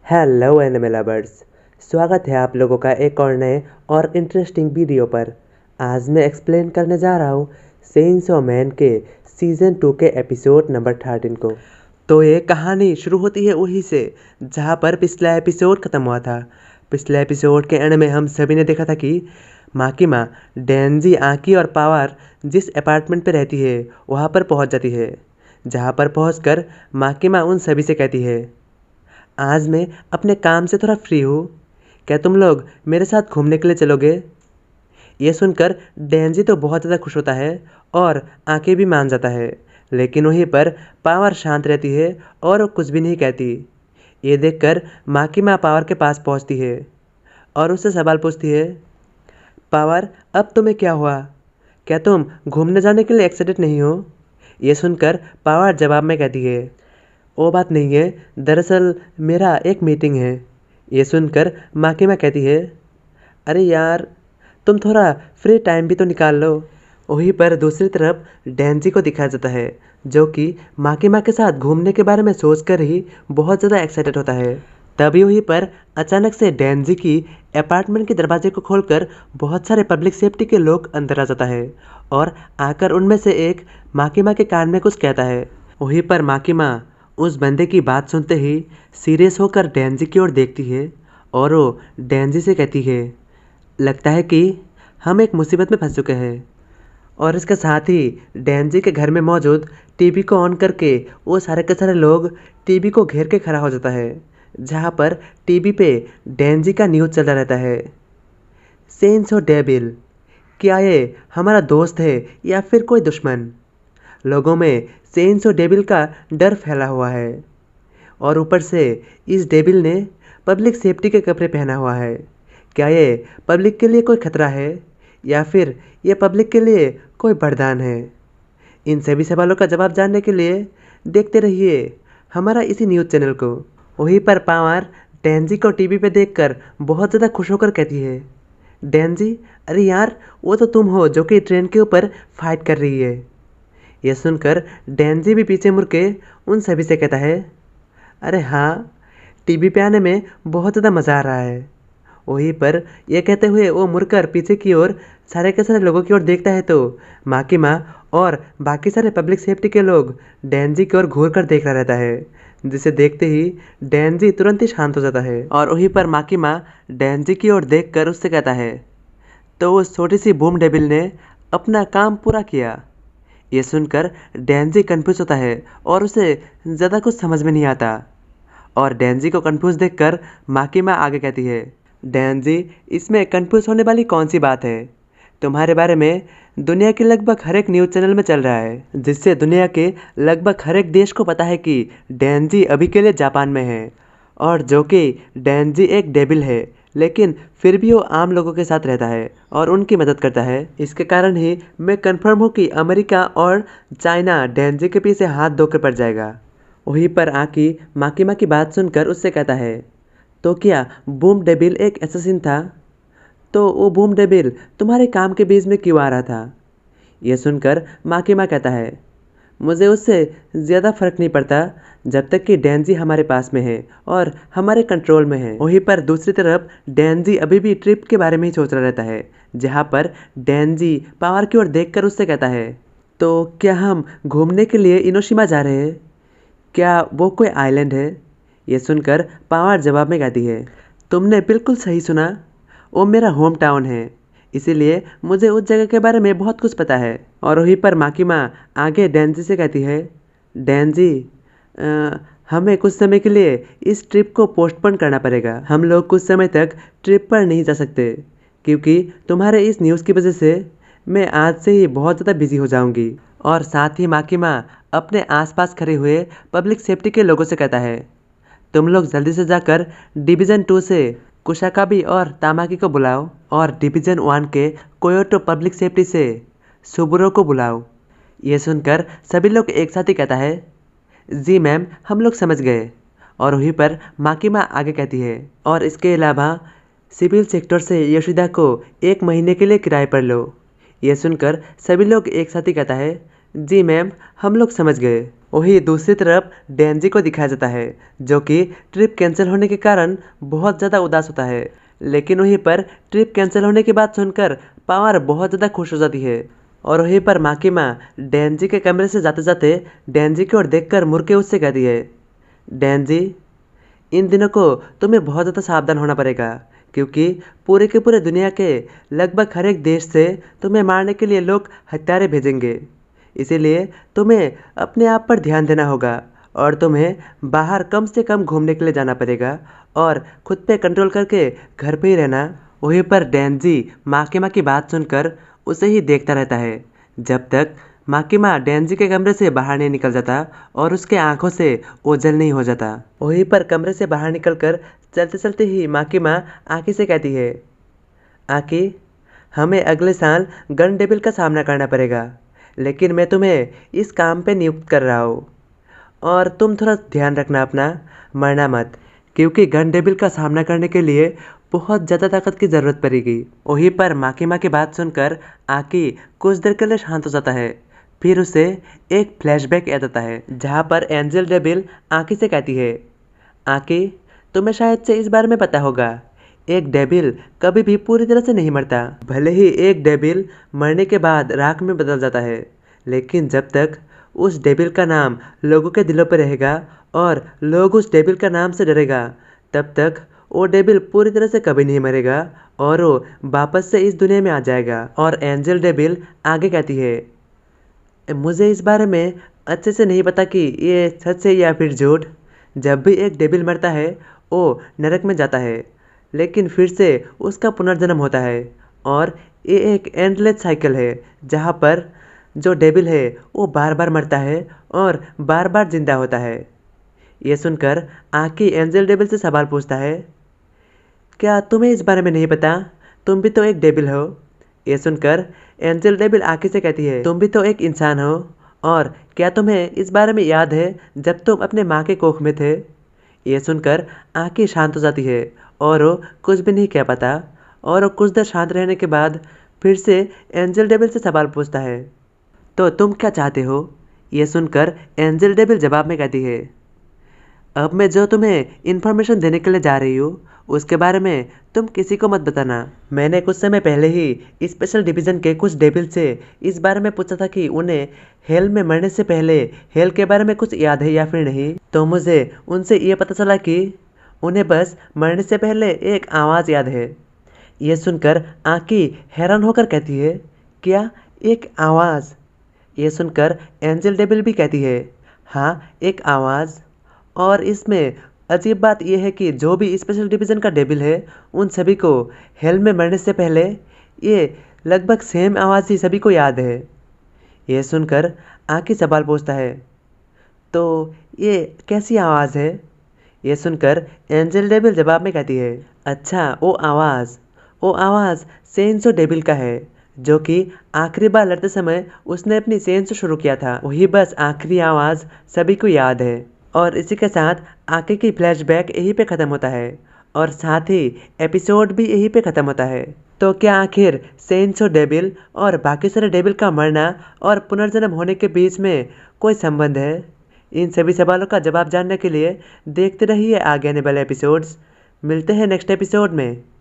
Hello animal lovers, स्वागत है आप लोगों का एक और नए और इंटरेस्टिंग वीडियो पर। आज मैं एक्सप्लेन करने जा रहा हूँ चेनसॉ मैन के सीज़न 2 के एपिसोड नंबर 13 को। तो ये कहानी शुरू होती है वहीं से जहाँ पर पिछला एपिसोड ख़त्म हुआ था। पिछले एपिसोड के एंड में हम सभी ने देखा था कि माकिमा, डेंजी, आकी और पावर जिस अपार्टमेंट पे रहती है वहाँ पर पहुँच जाती है, जहाँ पर पहुँचकर माकिमा उन सभी से कहती है, आज मैं अपने काम से थोड़ा फ्री हूँ, क्या तुम लोग मेरे साथ घूमने के लिए चलोगे? ये सुनकर डेंजी तो बहुत ज़्यादा खुश होता है और आंखें भी मान जाता है, लेकिन वहीं पर पावर शांत रहती है और वो कुछ भी नहीं कहती। ये देखकर माकिमा पावर के पास पहुंचती है और उससे सवाल पूछती है, पावर अब तुम्हें क्या हुआ? क्या तुम घूमने जाने के लिए एक्साइटेड नहीं हो? ये सुनकर पावर जवाब में कहती है, वो बात नहीं है, दरअसल मेरा एक मीटिंग है। ये सुनकर माकिमा कहती है, अरे यार, तुम थोड़ा फ्री टाइम भी तो निकाल लो। वहीं पर दूसरी तरफ डेंजी को दिखाया जाता है, जो कि माकिमा के साथ घूमने के बारे में सोचकर ही बहुत ज़्यादा एक्साइटेड होता है। तभी वहीं पर अचानक से डेंजी की अपार्टमेंट के दरवाजे को खोलकर बहुत सारे पब्लिक सेफ्टी के लोग अंदर आ जाता है और आकर उनमें से एक माकिमा के कान में कुछ कहता है। वहीं पर माकिमा उस बंदे की बात सुनते ही सीरियस होकर डेंजी की ओर देखती है और वो डेंजी से कहती है, लगता है कि हम एक मुसीबत में फंस चुके हैं। और इसके साथ ही डेंजी के घर में मौजूद टीवी को ऑन करके वो सारे के सारे लोग टीवी को घेर के खड़ा हो जाता है, जहाँ पर टीवी पे डेंजी का न्यूज़ चलता रहता है। चेनसॉ डेविल, क्या ये हमारा दोस्त है या फिर कोई दुश्मन? लोगों में चेनसॉ डेविल का डर फैला हुआ है और ऊपर से इस डेविल ने पब्लिक सेफ्टी के कपड़े पहना हुआ है। क्या ये पब्लिक के लिए कोई खतरा है या फिर ये पब्लिक के लिए कोई वरदान है? इन सभी सवालों का जवाब जानने के लिए देखते रहिए हमारा इसी न्यूज़ चैनल को। वहीं पर पावर डेंजी को टीवी पे देखकर बहुत ज़्यादा खुश होकर कहती है, डेंजी, अरे यार, वो तो तुम हो जो कि ट्रेन के ऊपर फाइट कर रही है। यह सुनकर डेंजी भी पीछे मुड़ के उन सभी से कहता है, अरे हाँ, टीवी पे आने में बहुत ज़्यादा मज़ा आ रहा है। वहीं पर यह कहते हुए वो मुड़कर पीछे की ओर सारे के सारे लोगों की ओर देखता है तो माकिमा और बाकी सारे पब्लिक सेफ्टी के लोग डेंजी की ओर घूर कर देख रहा रहता है, जिसे देखते ही डेंजी तुरंत ही शांत हो जाता है। और वहीं पर माकिमा डेंजी की ओर देख कर उससे कहता है, तो उस छोटी सी बूम डेविल ने अपना काम पूरा किया। ये सुनकर डेंजी कन्फ्यूज होता है और उसे ज़्यादा कुछ समझ में नहीं आता। और डेंजी को कन्फ्यूज देखकर माकिमा आगे कहती है, डेंजी, इसमें कन्फ्यूज होने वाली कौन सी बात है? तुम्हारे बारे में दुनिया के लगभग हर एक न्यूज़ चैनल में चल रहा है, जिससे दुनिया के लगभग हर एक देश को पता है कि डेंजी अभी के लिए जापान में है और जो कि डेंजी एक डेविल है, लेकिन फिर भी वो आम लोगों के साथ रहता है और उनकी मदद करता है। इसके कारण ही मैं कंफर्म हूँ कि अमेरिका और चाइना डेंजी के पीछे हाथ धोकर पड़ जाएगा। वहीं पर आकी माकिमा की बात सुनकर उससे कहता है, तो क्या बूम डेविल एक एसेसिन था? तो वो बूम डेविल तुम्हारे काम के बीच में क्यों आ रहा था? यह सुनकर माकिमा कहता है, मुझे उससे ज़्यादा फर्क नहीं पड़ता जब तक कि डेंजी हमारे पास में है और हमारे कंट्रोल में है। वहीं पर दूसरी तरफ डेंजी अभी भी ट्रिप के बारे में ही सोच रहा रहता है, जहाँ पर डेंजी पावर की ओर देखकर उससे कहता है, तो क्या हम घूमने के लिए इनोशिमा जा रहे हैं? क्या वो कोई आइलैंड है? ये सुनकर पावर जवाब में कहती है, तुमने बिल्कुल सही सुना, वो मेरा होम टाउन है, इसीलिए मुझे उस जगह के बारे में बहुत कुछ पता है। और वहीं पर माकिमा आगे डेंजी से कहती है, डेंजी, हमें कुछ समय के लिए इस ट्रिप को पोस्टपोन करना पड़ेगा। हम लोग कुछ समय तक ट्रिप पर नहीं जा सकते क्योंकि तुम्हारे इस न्यूज़ की वजह से मैं आज से ही बहुत ज़्यादा बिजी हो जाऊंगी। और साथ ही माकिमा अपने आसपास खड़े हुए पब्लिक सेफ्टी के लोगों से कहता है, तुम लोग जल्दी से जाकर डिवीज़न 2 से कुशाकाबी और तामाकी को बुलाओ और डिवीज़न 1 के कोयोटो पब्लिक सेफ्टी से सुबुरो को बुलाओ। ये सुनकर सभी लोग एक साथ ही कहता है, जी मैम, हम लोग समझ गए। और वहीं पर माकिमा आगे कहती है, और इसके अलावा सिविल सेक्टर से योशिदा को 1 महीने के लिए किराए पर लो। ये सुनकर सभी लोग एक साथ ही कहता है, जी मैम, हम लोग समझ गए। वही दूसरी तरफ डेंजी को दिखाया जाता है जो कि ट्रिप कैंसिल होने के कारण बहुत ज़्यादा उदास होता है। लेकिन वहीं पर ट्रिप कैंसिल होने की बात सुनकर पावर बहुत ज़्यादा खुश हो जाती है और वहीं पर माकिमा डेंजी के कमरे से जाते जाते डेंजी की ओर देखकर मुड़ के उससे कहती है, डेंजी, इन दिनों को तुम्हें बहुत ज़्यादा सावधान होना पड़ेगा क्योंकि पूरे के पूरे दुनिया के लगभग हर एक देश से तुम्हें मारने के लिए लोग हत्यारे भेजेंगे। इसीलिए तुम्हें अपने आप पर ध्यान देना होगा और तुम्हें बाहर कम से कम घूमने के लिए जाना पड़ेगा और खुद पे कंट्रोल करके घर पे ही रहना। वहीं पर डेंजी माकिमा की बात सुनकर उसे ही देखता रहता है जब तक माकिमा डेंजी के कमरे से बाहर नहीं निकल जाता और उसके आंखों से ओझल नहीं हो जाता। वहीं पर कमरे से बाहर निकलकर चलते चलते ही माकिमा आकी से कहती है, आकी, हमें अगले साल गन डेविल का सामना करना पड़ेगा, लेकिन मैं तुम्हें इस काम पे नियुक्त कर रहा हूँ और तुम थोड़ा ध्यान रखना अपना, मरना मत, क्योंकि गन डेविल का सामना करने के लिए बहुत ज़्यादा ताकत की ज़रूरत पड़ेगी। वहीं पर माकिमा की बात सुनकर आकी कुछ देर के लिए शांत हो जाता है। फिर उसे एक फ्लैशबैक याद आता है जहाँ पर एंजल डेविल आकी से कहती है, आकी, तुम्हें शायद से इस बारे में पता होगा, एक डेविल कभी भी पूरी तरह से नहीं मरता। भले ही एक डेविल मरने के बाद राख में बदल जाता है, लेकिन जब तक उस डेविल का नाम लोगों के दिलों पर रहेगा और लोग उस डेविल का नाम से डरेगा, तब तक वो डेविल पूरी तरह से कभी नहीं मरेगा और वो वापस से इस दुनिया में आ जाएगा। और एंजल डेविल आगे कहती है, मुझे इस बारे में अच्छे से नहीं पता कि ये सच है या फिर झूठ। जब भी एक डेविल मरता है वो नरक में जाता है, लेकिन फिर से उसका पुनर्जन्म होता है और ये एक एंडलेस साइकिल है जहाँ पर जो डेविल है वो बार बार मरता है और बार बार जिंदा होता है। ये सुनकर आकी एंजल डेविल से सवाल पूछता है, क्या तुम्हें इस बारे में नहीं पता? तुम भी तो एक डेविल हो। ये सुनकर एंजल डेविल आकी से कहती है, तुम भी तो एक इंसान हो और क्या तुम्हें इस बारे में याद है जब तुम अपने माँ के कोख में थे? ये सुनकर आकी शांत हो जाती है और वो कुछ भी नहीं कह पाता और वो कुछ देर शांत रहने के बाद फिर से एंजल डेविल से सवाल पूछता है, तो तुम क्या चाहते हो? ये सुनकर एंजल डेविल जवाब में कहती है, अब मैं जो तुम्हें इन्फॉर्मेशन देने के लिए जा रही हूँ उसके बारे में तुम किसी को मत बताना। मैंने कुछ समय पहले ही स्पेशल डिवीज़न के कुछ डेविल से इस बारे में पूछा था कि उन्हें हेल में मरने से पहले हेल के बारे में कुछ याद है या फिर नहीं, तो मुझे उनसे ये पता चला कि उन्हें बस मरने से पहले एक आवाज़ याद है। ये सुनकर आकी हैरान होकर कहती है, क्या एक आवाज़? ये सुनकर एंजल डेविल भी कहती है, हाँ, एक आवाज़। और इसमें अजीब बात यह है कि जो भी स्पेशल डिवीज़न का डेविल है उन सभी को हेल में मरने से पहले ये लगभग सेम आवाज़ ही सभी को याद है। यह सुनकर आकी सवाल पूछता है, तो ये कैसी आवाज़ है? यह सुनकर एंजल डेविल जवाब में कहती है, अच्छा, वो आवाज़ सेंसो डेविल का है जो कि आखिरी बार लड़ते समय उसने अपनी सेंसो शुरू किया था। वही बस आखिरी आवाज़ सभी को याद है। और इसी के साथ आके की फ्लैशबैक यहीं पे ख़त्म होता है और साथ ही एपिसोड भी यहीं पे ख़त्म होता है। तो क्या आखिर सेंसो डेविल और बाकी सारे डेविल का मरना और पुनर्जन्म होने के बीच में कोई संबंध है? इन सभी सवालों का जवाब जानने के लिए देखते रहिए आगे आने वाले एपिसोड्स। मिलते हैं नेक्स्ट एपिसोड में।